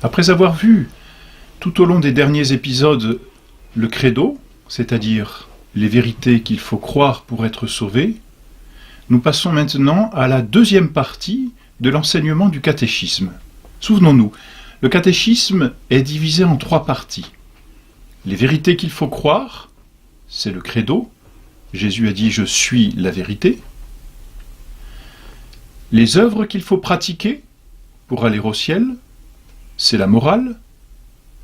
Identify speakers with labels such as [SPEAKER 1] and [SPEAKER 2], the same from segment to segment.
[SPEAKER 1] Après avoir vu tout au long des derniers épisodes le credo, c'est-à-dire les vérités qu'il faut croire pour être sauvé, nous passons maintenant à la deuxième partie de l'enseignement du catéchisme. Souvenons-nous, le catéchisme est divisé en 3 parties. Les vérités qu'il faut croire, c'est le credo. Jésus a dit « Je suis la vérité ». Les œuvres qu'il faut pratiquer pour aller au ciel, c'est la morale.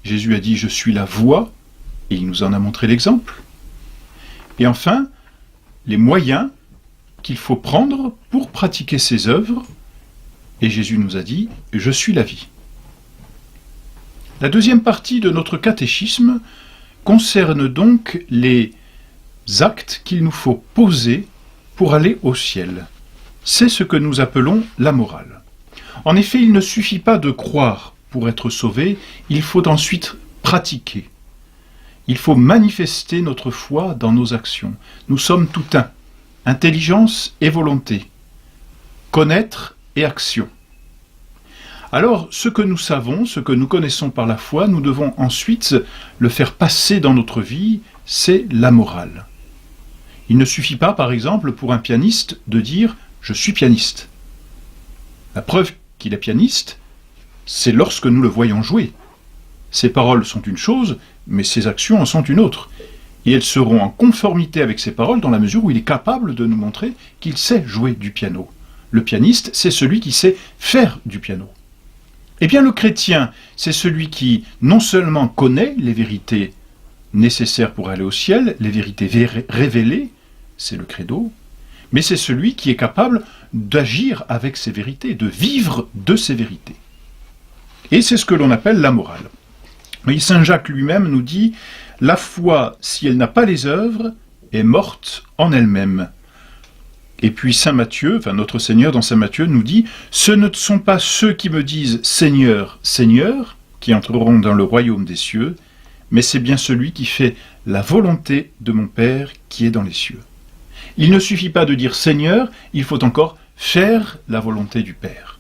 [SPEAKER 1] Jésus a dit « Je suis la voie » et il nous en a montré l'exemple. Et enfin, les moyens qu'il faut prendre pour pratiquer ces œuvres, et Jésus nous a dit « Je suis la vie ». La deuxième partie de notre catéchisme concerne donc les actes qu'il nous faut poser pour aller au ciel. C'est ce que nous appelons la morale. En effet, il ne suffit pas de croire pour être sauvé, il faut ensuite pratiquer. Il faut manifester notre foi dans nos actions. Nous sommes tout un, intelligence et volonté, connaître et action. Alors, ce que nous savons, ce que nous connaissons par la foi, nous devons ensuite le faire passer dans notre vie, c'est la morale. Il ne suffit pas, par exemple, pour un pianiste de dire « je suis pianiste ». La preuve qu'il est pianiste, c'est lorsque nous le voyons jouer. Ses paroles sont une chose, mais ses actions en sont une autre. Et elles seront en conformité avec ses paroles dans la mesure où il est capable de nous montrer qu'il sait jouer du piano. Le pianiste, c'est celui qui sait faire du piano. Eh bien, le chrétien, c'est celui qui non seulement connaît les vérités nécessaires pour aller au ciel, les vérités révélées, c'est le credo, mais c'est celui qui est capable d'agir avec ces vérités, de vivre de ces vérités. Et c'est ce que l'on appelle la morale. Mais Saint Jacques lui-même nous dit « La foi, si elle n'a pas les œuvres, est morte en elle-même ». Et puis Saint Matthieu, notre Seigneur dans Saint Matthieu nous dit « Ce ne sont pas ceux qui me disent « Seigneur, Seigneur » qui entreront dans le royaume des cieux, mais c'est bien celui qui fait la volonté de mon Père qui est dans les cieux. » Il ne suffit pas de dire « Seigneur », il faut encore faire la volonté du Père.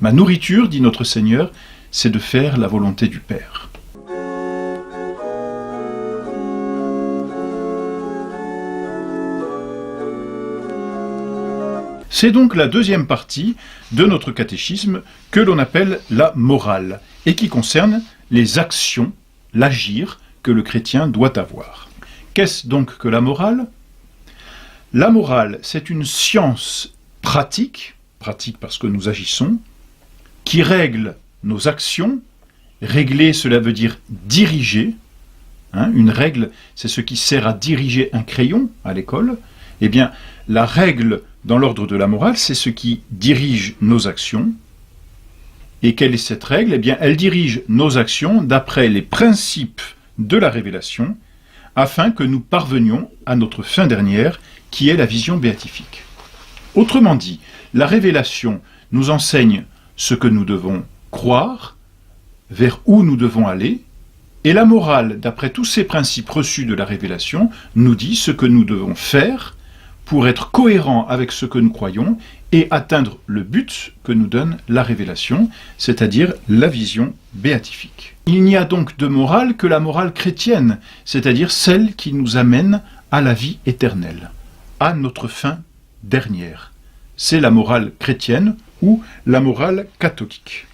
[SPEAKER 1] Ma nourriture, dit notre Seigneur, c'est de faire la volonté du Père. C'est donc la deuxième partie de notre catéchisme que l'on appelle la morale et qui concerne les actions, l'agir que le chrétien doit avoir. Qu'est-ce donc que la morale ? La morale, c'est une science pratique parce que nous agissons, qui règle nos actions. Régler, cela veut dire diriger. Une règle, c'est ce qui sert à diriger un crayon à l'école. Eh bien, la règle dans l'ordre de la morale, c'est ce qui dirige nos actions. Et quelle est cette règle ? Eh bien, elle dirige nos actions d'après les principes de la révélation, afin que nous parvenions à notre fin dernière, qui est la vision béatifique. Autrement dit, la révélation nous enseigne ce que nous devons croire, vers où nous devons aller, et la morale, d'après tous ces principes reçus de la révélation, nous dit ce que nous devons faire pour être cohérents avec ce que nous croyons et atteindre le but que nous donne la révélation, c'est-à-dire la vision béatifique. Il n'y a donc de morale que la morale chrétienne, c'est-à-dire celle qui nous amène à la vie éternelle, à notre fin dernière. C'est la morale chrétienne ou la morale catholique.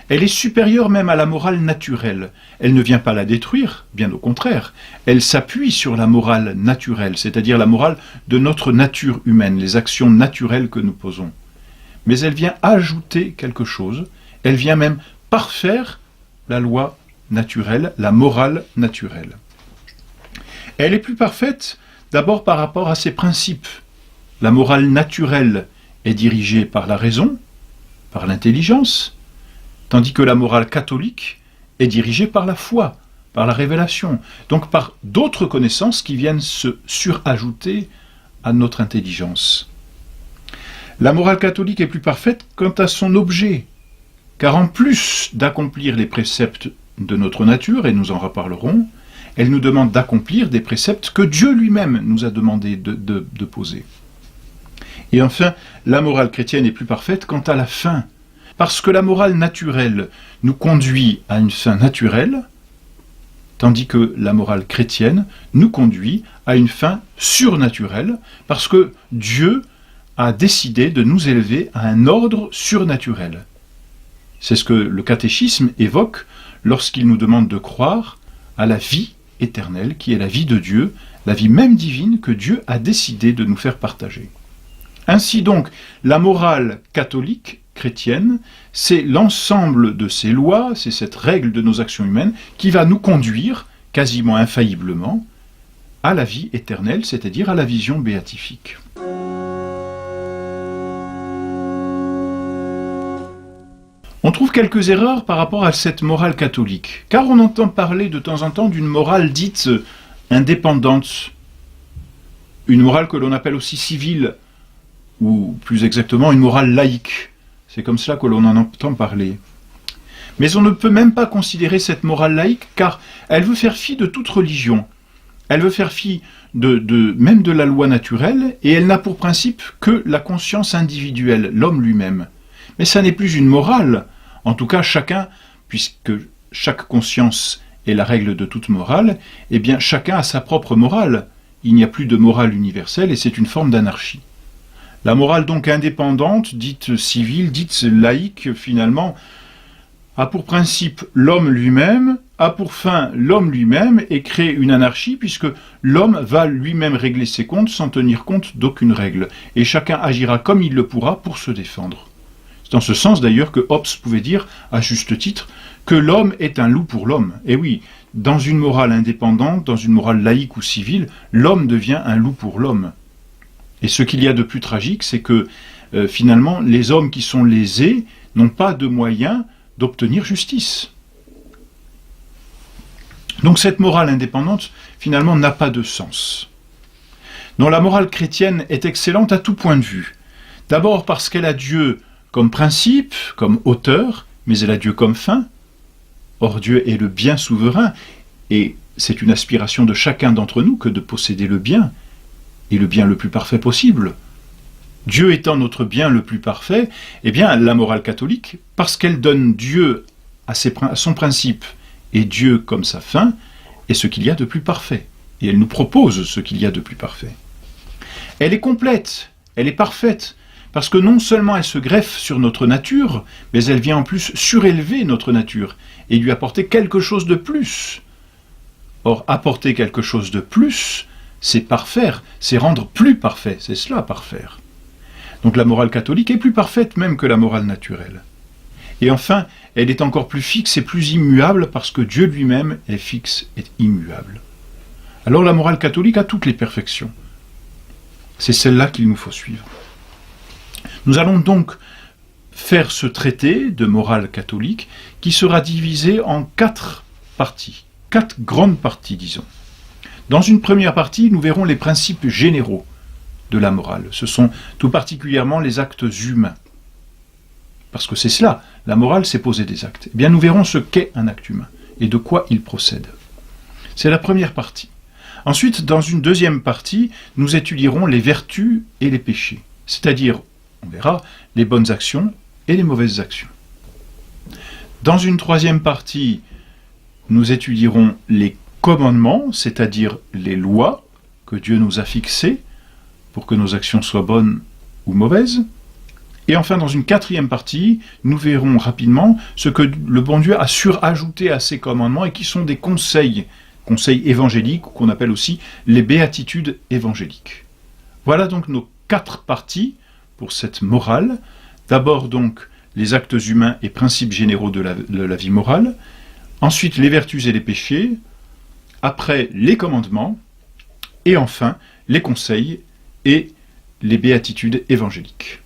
[SPEAKER 1] Elle est supérieure même à la morale naturelle. Elle ne vient pas la détruire, bien au contraire. Elle s'appuie sur la morale naturelle, c'est-à-dire la morale de notre nature humaine, les actions naturelles que nous posons. Mais elle vient ajouter quelque chose, elle vient même parfaire la loi naturelle, la morale naturelle. Elle est plus parfaite d'abord par rapport à ses principes. La morale naturelle est dirigée par la raison, par l'intelligence, tandis que la morale catholique est dirigée par la foi, par la révélation, donc par d'autres connaissances qui viennent se surajouter à notre intelligence. La morale catholique est plus parfaite quant à son objet, car en plus d'accomplir les préceptes de notre nature, et nous en reparlerons, elle nous demande d'accomplir des préceptes que Dieu lui-même nous a demandé de poser. Et enfin, la morale chrétienne est plus parfaite quant à la fin, Parce que la morale naturelle nous conduit à une fin naturelle, tandis que la morale chrétienne nous conduit à une fin surnaturelle, parce que Dieu a décidé de nous élever à un ordre surnaturel. C'est ce que le catéchisme évoque lorsqu'il nous demande de croire à la vie éternelle, qui est la vie de Dieu, la vie même divine que Dieu a décidé de nous faire partager. Ainsi donc, la morale catholique chrétienne, c'est l'ensemble de ces lois, c'est cette règle de nos actions humaines qui va nous conduire, quasiment infailliblement, à la vie éternelle, c'est-à-dire à la vision béatifique. On trouve quelques erreurs par rapport à cette morale catholique, car on entend parler de temps en temps d'une morale dite indépendante, une morale que l'on appelle aussi civile, ou plus exactement une morale laïque. C'est comme cela que l'on en entend parler. Mais on ne peut même pas considérer cette morale laïque, car elle veut faire fi de toute religion. Elle veut faire fi même de la loi naturelle, et elle n'a pour principe que la conscience individuelle, l'homme lui-même. Mais ça n'est plus une morale. En tout cas, chacun, puisque chaque conscience est la règle de toute morale, eh bien chacun a sa propre morale. Il n'y a plus de morale universelle et c'est une forme d'anarchie. La morale donc indépendante, dite civile, dite laïque finalement, a pour principe l'homme lui-même, a pour fin l'homme lui-même et crée une anarchie puisque l'homme va lui-même régler ses comptes sans tenir compte d'aucune règle. Et chacun agira comme il le pourra pour se défendre. C'est dans ce sens d'ailleurs que Hobbes pouvait dire, à juste titre, que l'homme est un loup pour l'homme. Et oui, dans une morale indépendante, dans une morale laïque ou civile, l'homme devient un loup pour l'homme. Et ce qu'il y a de plus tragique, c'est que finalement, les hommes qui sont lésés n'ont pas de moyens d'obtenir justice. Donc cette morale indépendante, finalement, n'a pas de sens. Non, la morale chrétienne est excellente à tout point de vue. D'abord parce qu'elle a Dieu comme principe, comme auteur, mais elle a Dieu comme fin. Or Dieu est le bien souverain, et c'est une aspiration de chacun d'entre nous que de posséder le bien, et le bien le plus parfait possible. Dieu étant notre bien le plus parfait, eh bien la morale catholique, parce qu'elle donne Dieu à son principe et Dieu comme sa fin, est ce qu'il y a de plus parfait. Et elle nous propose ce qu'il y a de plus parfait. Elle est complète, elle est parfaite, parce que non seulement elle se greffe sur notre nature, mais elle vient en plus surélever notre nature et lui apporter quelque chose de plus. Or, apporter quelque chose de plus, c'est parfaire, c'est rendre plus parfait, c'est cela parfaire. Donc la morale catholique est plus parfaite même que la morale naturelle. Et enfin, elle est encore plus fixe et plus immuable parce que Dieu lui-même est fixe et immuable. Alors la morale catholique a toutes les perfections. C'est celle-là qu'il nous faut suivre. Nous allons donc faire ce traité de morale catholique qui sera divisé en 4 parties, 4 grandes parties, disons. Dans une première partie, nous verrons les principes généraux de la morale. Ce sont tout particulièrement les actes humains. Parce que c'est cela, la morale, c'est poser des actes. Eh bien, nous verrons ce qu'est un acte humain et de quoi il procède. C'est la première partie. Ensuite, dans une deuxième partie, nous étudierons les vertus et les péchés. C'est-à-dire, on verra, les bonnes actions et les mauvaises actions. Dans une troisième partie, nous étudierons les commandements, c'est-à-dire les lois que Dieu nous a fixées pour que nos actions soient bonnes ou mauvaises. Et enfin, dans une quatrième partie, nous verrons rapidement ce que le bon Dieu a surajouté à ces commandements et qui sont des conseils évangéliques, qu'on appelle aussi les béatitudes évangéliques. Voilà donc nos 4 parties pour cette morale. D'abord donc les actes humains et principes généraux de la vie morale, ensuite les vertus et les péchés, après les commandements, et enfin les conseils et les béatitudes évangéliques.